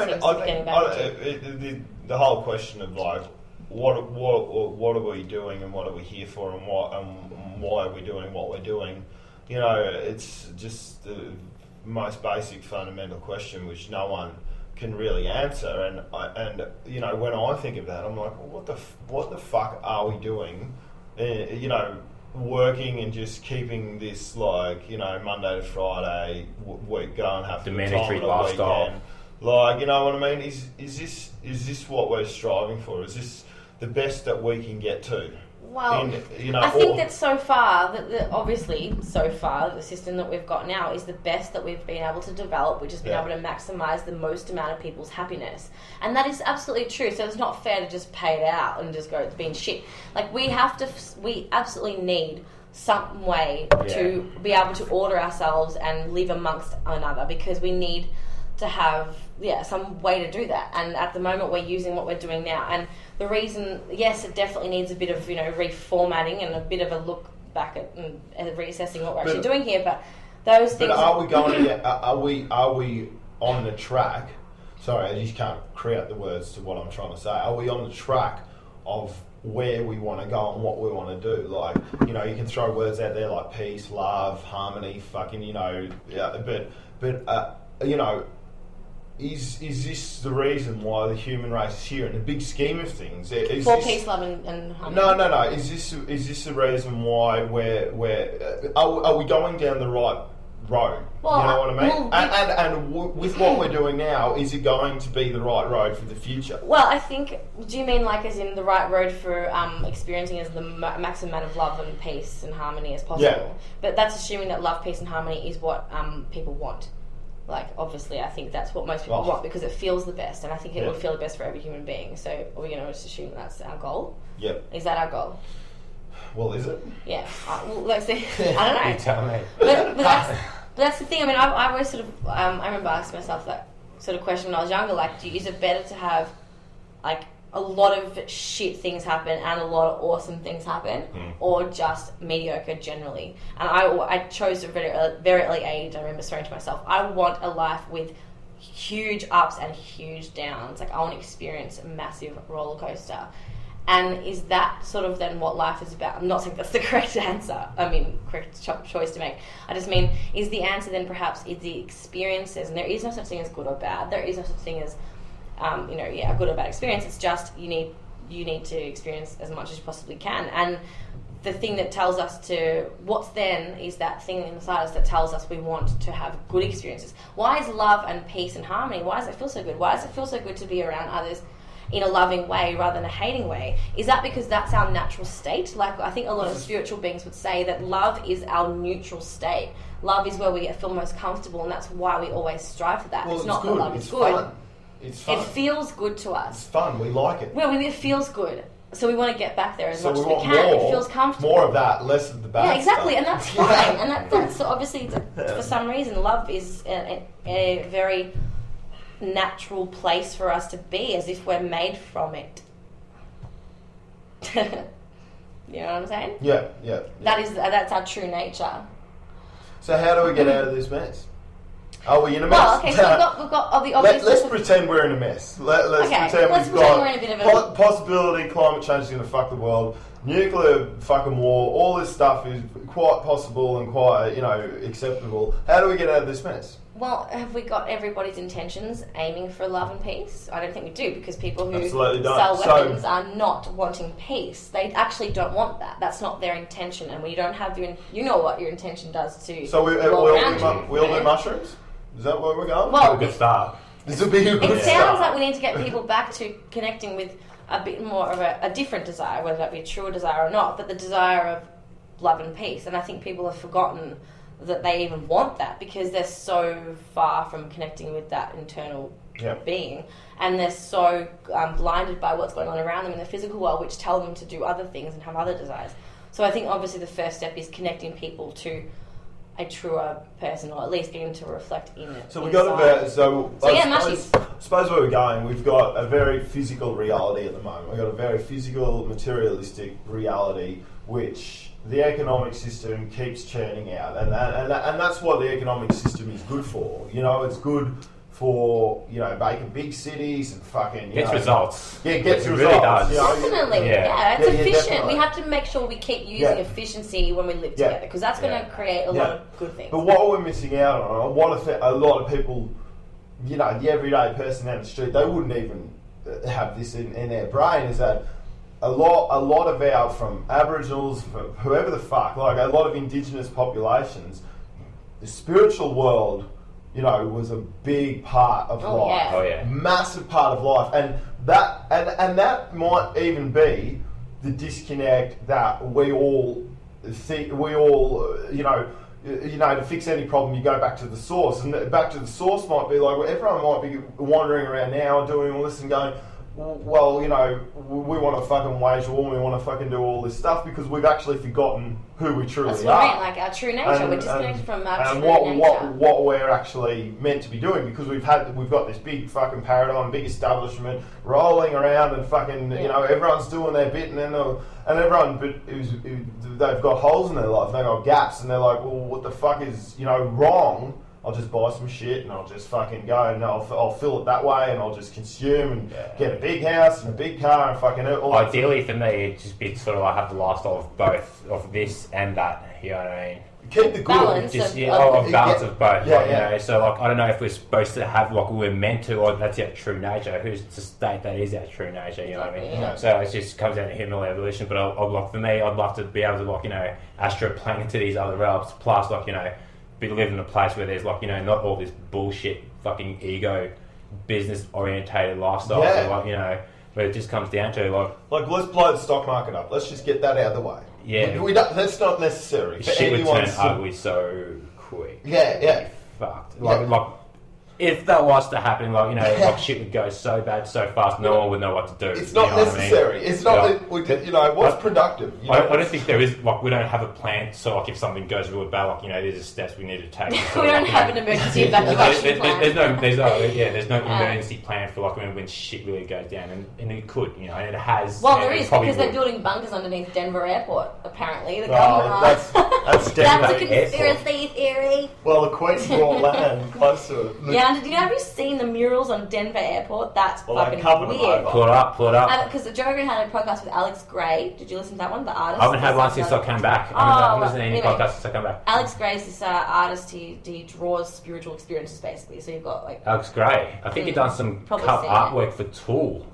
mean, I think the whole question of like, what are we doing and what are we here for and why are we doing what we're doing? You know, it's just the most basic fundamental question which no one can really answer. And you know, when I think of that, I'm like, well, what the fuck are we doing? You know, working and just keeping this, like, you know, Monday to Friday week going, have to mandatory lifestyle. Like, you know what I mean? Is this what we're striving for? Is this the best that we can get to? Well, you know, I think that so far, obviously, so far, the system that we've got now is the best that we've been able to develop, which has been able to maximise the most amount of people's happiness. And that is absolutely true. So it's not fair to just pay it out and just go, it's been shit. Like, we absolutely need some way to be able to order ourselves and live amongst another, because we need to have some way to do that. And at the moment we're using what we're doing now, and the reason, yes, it definitely needs a bit of, you know, reformatting and a bit of a look back at and reassessing what we're actually doing here, but those things... But are we going are we on the track, sorry, I just can't create the words to what I'm trying to say, are we on the track of where we want to go and what we want to do? Like, you know, you can throw words out there like peace, love, harmony, fucking, you know, but you know, Is this the reason why the human race is here in the big scheme of things? Peace, love, and harmony. No. Is this the reason why are we going down the right road? Well, you know what I mean? And with what we're doing now, is it going to be the right road for the future? Well, I think. Do you mean like as in the right road for experiencing as the maximum amount of love and peace and harmony as possible? Yeah. But that's assuming that love, peace, and harmony is what people want. Like, obviously, I think that's what most people want, because it feels the best, and I think it would feel the best for every human being. So, are we going to just assume that's our goal? Yep. Is that our goal? Well, is it? Yeah. Well, let's see. I don't know. You tell me. But that's the thing. I mean, I always sort of... I remember asking myself that sort of question when I was younger. Like, is it better to have, like, a lot of shit things happen and a lot of awesome things happen, or just mediocre generally? And I chose at a very early age, I remember swearing to myself, I want a life with huge ups and huge downs. Like, I want to experience a massive roller coaster. And is that sort of then what life is about? I'm not saying that's the correct answer. I mean, correct choice to make. I just mean, is the answer then perhaps is the experiences? And there is no such thing as good or bad. There is no such thing as a good or bad experience. It's just you need to experience as much as you possibly can. And the thing that tells us to what's then is that thing inside us that tells us we want to have good experiences. Why is love and peace and harmony? Why does it feel so good? Why does it feel so good to be around others in a loving way rather than a hating way? Is that because that's our natural state? Like, I think a lot of spiritual beings would say that love is our neutral state. Love is where we feel most comfortable, and that's why we always strive for that. Well, it's not that love is good. Fun. It's fun. It feels good to us. It's fun. We like it. Well, it feels good. So we want to get back there as much as we can. More, it feels comfortable. More of that, less of the bad Yeah, exactly. stuff. And that's fine. And that's obviously, for some reason, love is a very natural place for us to be, as if we're made from it. You know what I'm saying? Yeah. That's our true nature. So how do we get out of this mess? Are we in a mess? Well, okay, so we've got the obvious... Let's pretend we're in a mess. Let's pretend we're in a bit of a... Possibility, climate change is going to fuck the world, nuclear fucking war, all this stuff is quite possible and quite, acceptable. How do we get out of this mess? Well, have we got everybody's intentions aiming for love and peace? I don't think we do, because people who sell weapons are not wanting peace. They actually don't want that. That's not their intention, and when you don't have you know what your intention does to... So we'll do mushrooms? Is that where we're going? Well, a good start. This will be a good start. It sounds like we need to get people back to connecting with a bit more of a different desire, whether that be a truer desire or not, but the desire of love and peace. And I think people have forgotten that they even want that, because they're so far from connecting with that internal being, and they're so blinded by what's going on around them in the physical world, which tell them to do other things and have other desires. So I think obviously the first step is connecting people to a truer person, or at least getting to reflect in it. So we got I suppose where we're going, we've got a very physical reality at the moment. We've got a very physical, materialistic reality, which the economic system keeps churning out, and that's what the economic system is good for. It's good for, you know, making big cities and fucking, Gets results. Yeah, it gets It results. really does. You know? Definitely, Yeah. it's Yeah, efficient. definitely. We have to make sure we keep using efficiency when we live together, because that's going to create a lot of good things. But what we're missing out on, a lot of people, you know, the everyday person down the street, they wouldn't even have this in their brain, is that a lot of our, from Aboriginals, from whoever the fuck, like a lot of Indigenous populations, the spiritual world, you know, was a big part of life. Oh yeah. Massive part of life. And that might even be the disconnect that we all think, you know, to fix any problem, you go back to the source. And back to the source might be like, well, everyone might be wandering around now doing all this and going, well, you know, we want to fucking wage war, we want to fucking do all this stuff because we've actually forgotten who we truly That's are. what I mean, like our true nature. We're disconnected from our true nature. What we're actually meant to be doing, because we've got this big fucking paradigm, big establishment rolling around and fucking, you know, everyone's doing their bit and then everyone, but they've got holes in their life, they've got gaps, and they're like, well, what the fuck is, you know, wrong? I'll just buy some shit and I'll just fucking go and I'll fill it that way and I'll just consume and get a big house and a big car and fucking all. Ideally for me, it'd just be sort of like have the lifestyle of both, of this and that, you know what I mean? Keep the good. Balance Just, of balance of both. Yeah, like, you know, so like, I don't know if we're supposed to have, like, we're meant to, or that's our true nature. Who's to state that is our true nature, you know what I mean? Yeah. So it just comes down to human evolution, but like, for me, I'd love to be able to, like, you know, astroplane into these other realms, plus, like, you know, be living in a place where there's, like, you know, not all this bullshit fucking ego business orientated lifestyle. Yeah. So, like, you know, where it just comes down to like let's blow the stock market up. Let's just get that out of the way. Yeah. We don't, that's not necessary. for shit would turn anyone's- ugly so quick. Yeah. Fucked. Like if that was to happen, like, you know, like shit would go so bad so fast, no one would know what to do. It's not necessary. It's not, you know, what's productive? You know? I don't think there is, like, we don't have a plan, so, like, if something goes really bad, like, you know, there's steps we need to take. We don't have an emergency evacuation plan. There's no emergency plan for, like, when shit really goes down, and it could, you know, and it has. Well, there is, because they're would. building bunkers underneath Denver Airport, apparently. The government that's That's Denver a conspiracy theory. Well, the Queen brought land close to it. Yeah, and have you seen the murals on Denver Airport? That's fucking weird. Pull it up. Because Joe Rogan had a podcast with Alex Gray. Did you listen to that one? The artist. I haven't had one since I came back. I haven't listened to any podcasts since I came back. Alex Gray is this artist. He draws spiritual experiences, basically. So you've got like Alex Gray. I think he done some cut artwork for Tool.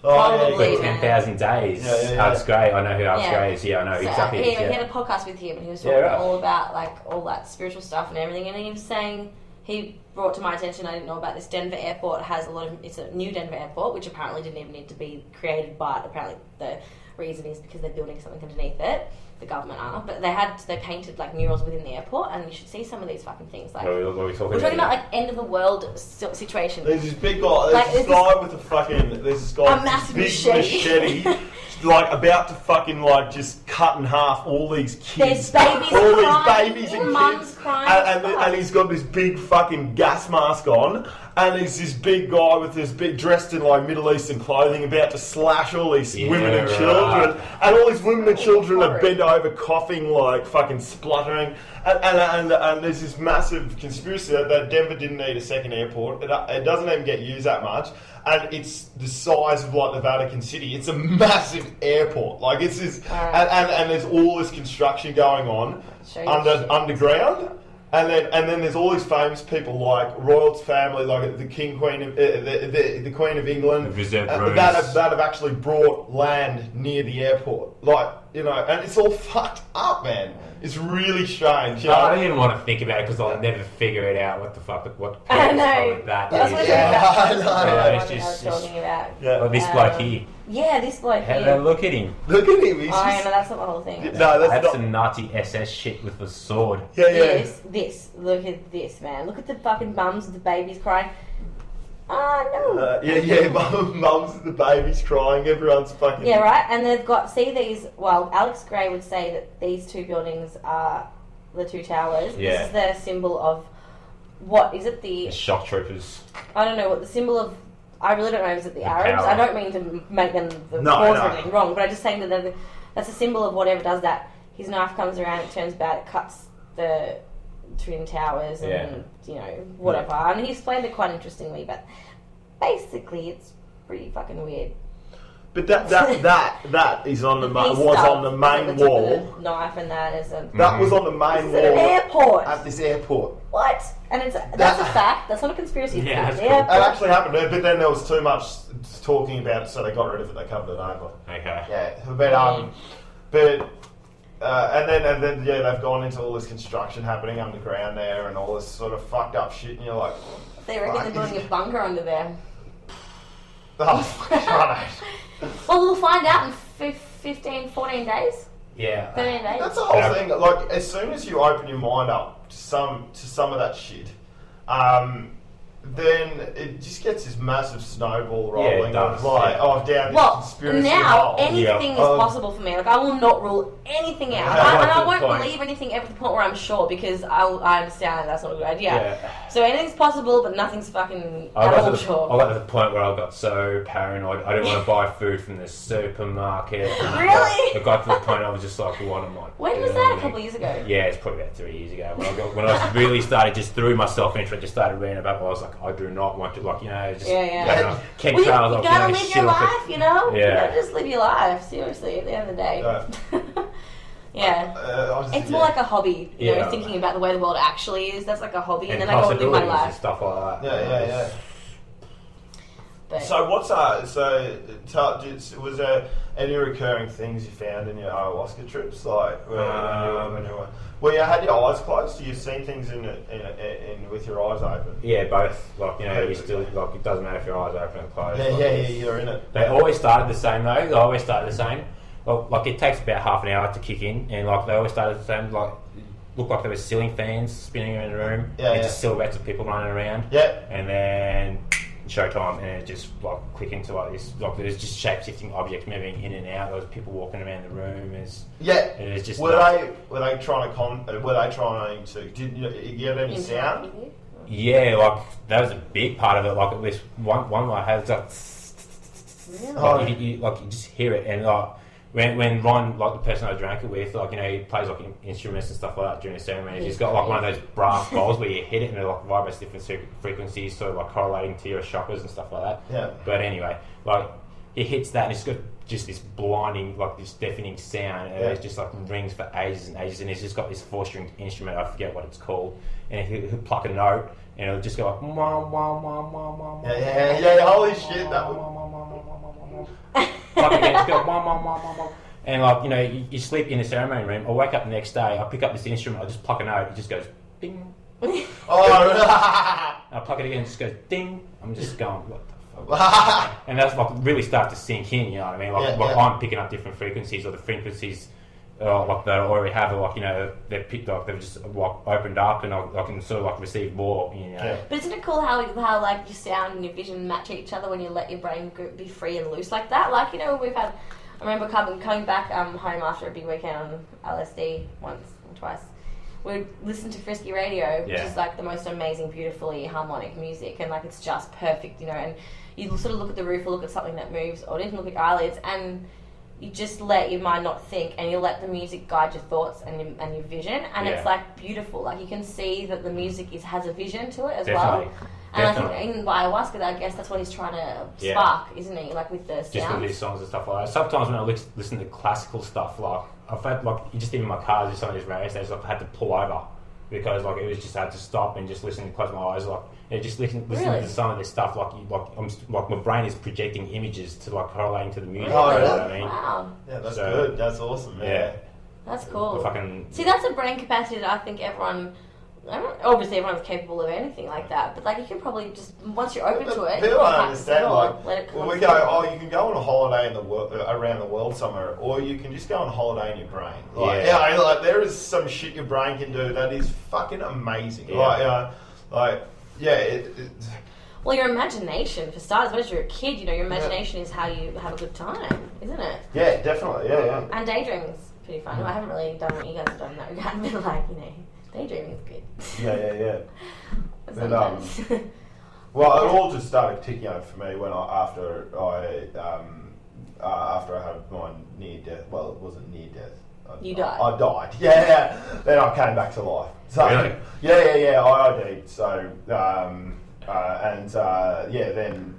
Probably, for 10,000 days. Alex Gray. I know who Alex Gray is. Yeah, I know exactly. He had a podcast with him, and he was talking all about like all that spiritual stuff and everything. And he was saying, he brought to my attention, I didn't know about this, Denver Airport has it's a new Denver Airport, which apparently didn't even need to be created, but apparently the reason is because they're building something underneath it. The government are, but they painted like murals within the airport, and you should see some of these fucking things. Like, what are we talking we're talking about like end of the world situation. There's this big guy. There's this guy with a fucking. There's this guy. A massive big machete. Like about to fucking like just cut in half all these kids. There's babies all crying, these babies and mums kids. crying. And he's got this big fucking gas mask on, and he's this big guy with this big, dressed in like Middle Eastern clothing, about to slash all these women and children. And all these women and children are bent over, coughing, like fucking spluttering. And there's this massive conspiracy that Denver didn't need a second airport. It doesn't even get used that much. And it's the size of like the Vatican City. It's a massive airport. Like it's this, and there's all this construction going on underground. And then there's all these famous people like Royal's family, like the Queen of the Queen of England, that have actually brought land near the airport. Like, you know, and it's all fucked up, man. It's really strange. You know? I don't even want to think about it because I'll never figure it out. What the fuck? What? I know. That That's is. what I I was talking about. Well, this bloke here. Yeah, this bloke here. Hello, look at him. Look at him. He's no, that's not the whole thing. No, that's some Nazi SS shit with a sword. Yeah. This. Look at this, man. Look at the fucking mums of the babies crying. No. Mums and the babies crying. Everyone's fucking. Yeah, right. And they've got these. Well, Alex Gray would say that these two buildings are the two towers. Yeah. This is the symbol of what is it? The shock troopers. I don't know what the symbol of. I really don't know. Is it the Arabs? Power. I don't mean to make them the cause of anything wrong, but I'm just saying that that's a symbol of whatever does that. His knife comes around, it turns bad, it cuts the Twin Towers and you know whatever. And he explained it quite interestingly, but basically it's pretty fucking weird. But that is on the on the main wall. The knife and that is a. That was on the main wall. At an airport. At this airport. What? And that's a fact. That's not a conspiracy. Yeah, it's that's cool. It actually happened, but then there was too much talking about it, so they got rid of it. They covered it over. Okay. Yeah, and then they've gone into all this construction happening underground there and all this sort of fucked up shit, and you're like, they reckon they're building a bunker under there. Oh, well, we'll find out in 15, 14 days. Yeah. 13 days. That's the whole thing. Like, as soon as you open your mind up to some of that shit, then it just gets this massive snowball rolling of like, down this conspiracy now hole. anything is possible for me. Like, I will not rule anything out. And I won't believe anything ever to the point where I'm sure, because I understand that's not a good idea. Yeah. So anything's possible, but nothing's fucking at all sure. I got to the point where I got so paranoid. I didn't want to buy food from the supermarket. Really? It got to the point I was just like, what am I When was that? A couple of years ago? Yeah, it's probably about 3 years ago. When I really started, just threw myself into it, just started reading about it. I was like, I do not want to, like, you know, just... Yeah. Ken Well, Trails, you gotta live your life, you know? Yeah. You gotta just live your life, seriously, at the end of the day. Yeah. It's more like a hobby, you know, thinking about the way the world actually is. That's like a hobby, and then I go and live my life. And stuff like that. Yeah. But So was there any recurring things you found in your ayahuasca trips? Like when you had your eyes closed, do you see things in with your eyes open? Yeah, both. Like, you know, you still, like, it doesn't matter if your eyes are open or closed. Yeah, you're in it. They always started the same though. They always started the same. Well, like, it takes about half an hour to kick in, and like they always started the same. Like, looked like there were ceiling fans spinning around the room. Just silhouettes of people running around. Yeah. And then showtime, and it just like click into like this. Like, there's just shape-shifting objects moving in and out. There was people walking around the room. It was just. Were they trying to? Did you get any sound? Yeah, like that was a big part of it. Like, at least one I had, it's like, you just hear it, and like. When Ron, like the person I drank it with, like, you know, he plays like instruments and stuff like that during the ceremony. He's got like one of those brass bowls where you hit it and it like vibrates different frequencies, sort of like correlating to your chakras and stuff like that. Yeah. But anyway, like he hits that and it's got just this blinding, like this deafening sound, and it just like rings for ages and ages. And he's just got this 4-string instrument, I forget what it's called, and he'll pluck a note and it'll just go like wah, wah, wah, wah, wah, wah, yeah. Holy shit, that would. Like, again, go, wah, wah, wah, wah, wah. And like, you know, you sleep in the ceremony room. I wake up the next day, I pick up this instrument, I just pluck a note, it just goes ding. I pluck it again, it just goes ding. I'm just going, what the fuck? And that's like really start to sink in, you know what I mean? Like, I'm picking up different frequencies, or the frequencies like that I already have, like, you know, they've picked up, they've just like opened up, and I can sort of like receive more, you know. But isn't it cool how like your sound and your vision match each other when you let your brain be free and loose like that? Like, you know, I remember coming back home after a big weekend on LSD once or twice. We'd listen to Frisky Radio, which is like the most amazing, beautifully harmonic music, and like it's just perfect, you know. And you sort of look at the roof or look at something that moves, or even look at your eyelids, and you just let your mind not think, and you let the music guide your thoughts and your vision, and it's like beautiful. Like, you can see that the music has a vision to it as well. And I think in ayahuasca, I guess that's what he's trying to spark, isn't he? Like with the sounds. Just with these songs and stuff like that. Sometimes when I listen to classical stuff, like I've had, like, just even my car, just some of these radio stations, I've had to pull over because like it was just, I had to stop and just listen and close my eyes, like, just listen to some of this stuff, like my brain is projecting images to like correlating to the music. Really? You know what I mean? Wow. Yeah, that's good. That's awesome. Man. That's cool. See, that's a brain capacity that I think obviously everyone's capable of anything like that, but like you can probably just, once you're open to it, people don't understand. Like, let it come we go, you can go on a holiday in the world, around the world somewhere, or you can just go on a holiday in your brain. Like, like there is some shit your brain can do that is fucking amazing. Well, your imagination, for starters, when you're a kid, you know, your imagination is how you have a good time, isn't it? Yeah, definitely. Yeah. And daydreaming's pretty fun. I haven't really done what you guys have done in that regard, but like, you know, daydreaming is good. Yeah. Sometimes. Well, it all just started ticking over for me when after I had my near death. Well, it wasn't near death. You died? I died. Yeah. Then I came back to life. So, Really? Yeah. I did. So, then